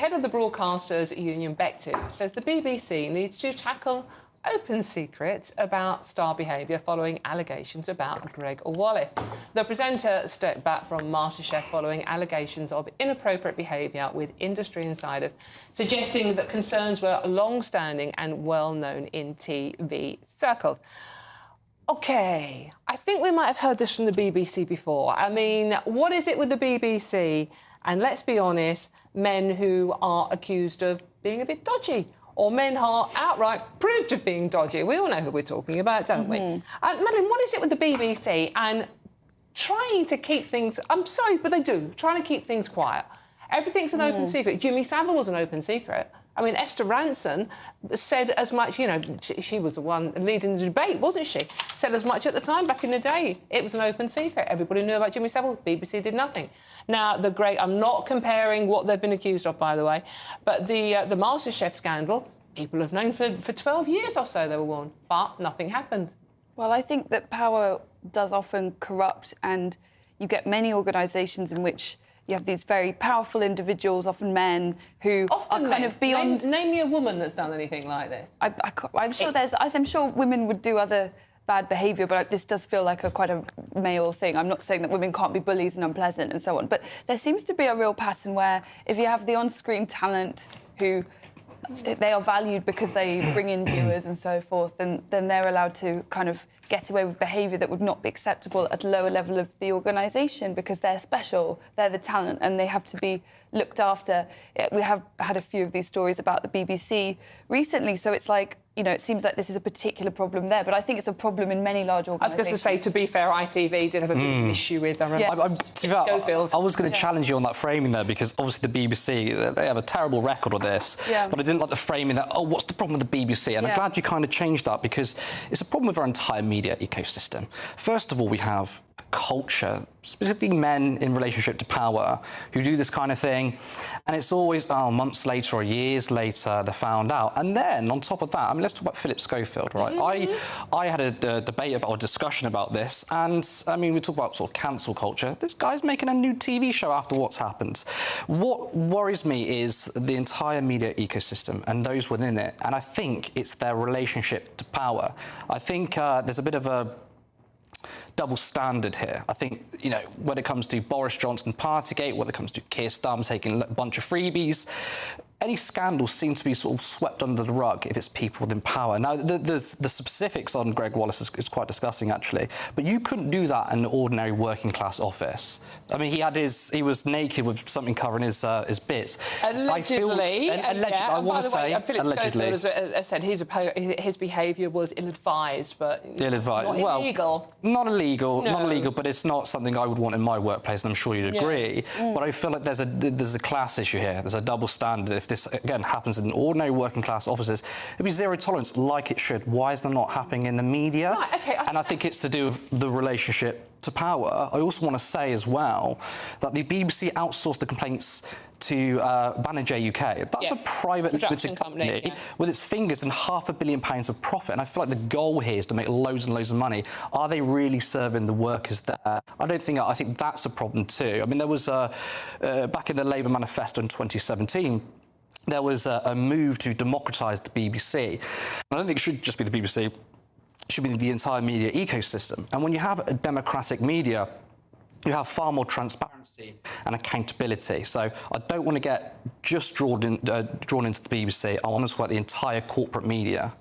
head of the Broadcasters Union, Becton, says the BBC needs to tackle open secrets about star behaviour following allegations about Greg Wallace. The presenter stepped back from MasterChef following allegations of inappropriate behaviour with industry insiders, suggesting that concerns were long-standing and well-known in TV circles. OK, I think we might have heard this from the BBC before. I mean, what is it with the BBC and, let's be honest, men who are accused of being a bit dodgy, or men who are outright proved of being dodgy? We all know who we're talking about, don't we? Madeline, what is it with the BBC and trying to keep things... I'm sorry, but they do, trying to keep things quiet. Everything's an open secret. Jimmy Savile was an open secret. I mean, Esther Ranson said as much, you know, she was the one leading the debate, wasn't she? Said as much at the time, back in the day. It was an open secret. Everybody knew about Jimmy Savile. BBC did nothing. Now, I'm not comparing what they've been accused of, by the way, but the MasterChef scandal, people have known for 12 years or so they were warned, but nothing happened. Well, I think that power does often corrupt, and you get many organisations in which you have these very powerful individuals, often men, who often are kind of beyond... Name me a woman that's done anything like this. I'm sure women would do other bad behaviour, but this does feel like quite a male thing. I'm not saying that women can't be bullies and unpleasant and so on, but there seems to be a real pattern where if you have the on-screen talent who... they are valued because they bring in viewers and so forth, and then they're allowed to kind of get away with behaviour that would not be acceptable at a lower level of the organisation because they're special, they're the talent, and they have to be looked after. We have had a few of these stories about the BBC recently, so it's like, you know, it seems like this is a particular problem there, but I think it's a problem in many large organisations. I was going to say, to be fair, ITV did have a big issue with Schofield. I was going to challenge you on that framing there, because obviously the BBC, they have a terrible record of this, but I didn't like the framing that, oh, what's the problem with the BBC? And I'm glad you kind of changed that, because it's a problem with our entire media ecosystem. First of all, we have culture, specifically men in relationship to power, who do this kind of thing, and it's always, months later or years later they're found out. And then, on top of that, I mean, let's talk about Philip Schofield, right? I had a debate about, or discussion about this, and, I mean, we talk about sort of cancel culture. This guy's making a new TV show after what's happened. What worries me is the entire media ecosystem and those within it, and I think it's their relationship to power. I think there's a bit of a double standard here. I think, you know, when it comes to Boris Johnson Partygate, when it comes to Keir Starmer taking a bunch of freebies, any scandals seem to be sort of swept under the rug if it's people within power. Now, the specifics on Greg Wallace is quite disgusting, actually, but you couldn't do that in an ordinary working-class office. I mean, he was naked with something covering his bits. Allegedly. I want to say, Philip allegedly. Schofield has said his behaviour was ill-advised, but not illegal. Not illegal, but it's not something I would want in my workplace, and I'm sure you'd agree. But I feel like there's a class issue here. There's a double standard. If this, again, happens in ordinary working-class offices, it'd be zero tolerance, like it should. Why is that not happening in the media? Right, okay, and I think it's to do with the relationship to power. I also want to say as well that the BBC outsourced the complaints to Banijay UK. That's a private limited company with its fingers in £500 million of profit. And I feel like the goal here is to make loads and loads of money. Are they really serving the workers there? I think that's a problem too. I mean, there was back in the Labour manifesto in 2017, there was a move to democratise the BBC. I don't think it should just be the BBC. It should be the entire media ecosystem. And when you have a democratic media, you have far more transparency and accountability. So I don't want to get just drawn into the BBC. I want to talk about the entire corporate media.